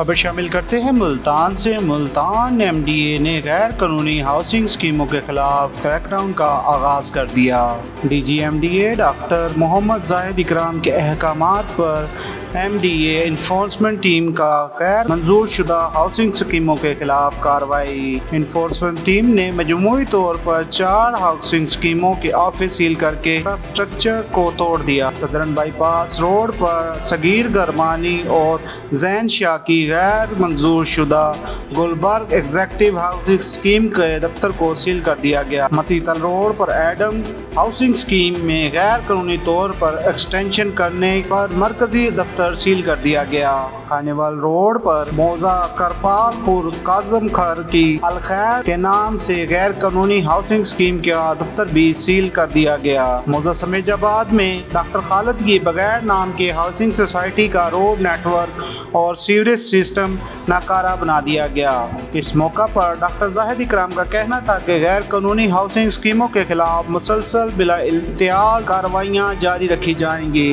खबर शामिल करते हैं मुल्तान से। मुल्तान MDA ने गैर कानूनी हाउसिंग स्कीमों के खिलाफ क्रैकडाउन का आगाज कर दिया। DG MDA doctor Mohammad Zahid Ikram के अहकामात पर MDA इन्फोर्समेंट टीम का गैर मंजूर शुदा हाउसिंग स्कीमों के खिलाफ कार्रवाई। इन्फोर्समेंट टीम ने मजमूई तौर पर 4 हाउसिंग स्कीमों के ऑफिस सील करके स्ट्रक्चर को तोड़ दिया। सदरन बाईपास रोड पर सगीर गरमानी और जैन शाह की गैर मंजूर शुदा गुलबर्ग एग्जेक्टिव हाउसिंग स्कीम के दफ्तर को सील कर दिया गया। मतीतल रोड पर एडम हाउसिंग स्कीम में गैर कानूनी तौर पर एक्सटेंशन करने पर मरकजी दफ्तर सील कर दिया गया। खानेवाल रोड पर मौजा करपालपुर काजम खर की अलखैर के नाम से गैर कानूनी हाउसिंग स्कीम का दफ्तर भी सील कर दिया गया। मौजा समेजाबाद में डॉक्टर खालिद की बगैर नाम के हाउसिंग सोसाइटी का रोड नेटवर्क और सीवरेज सिस्टम नाकारा बना दिया गया। इस मौका पर डॉक्टर जाहिद इकराम का कहना था कि गैर कानूनी हाउसिंग स्कीमों के खिलाफ मुसलसल बिला इल्तियाज कार्रवाइयाँ जारी रखी जाएंगी।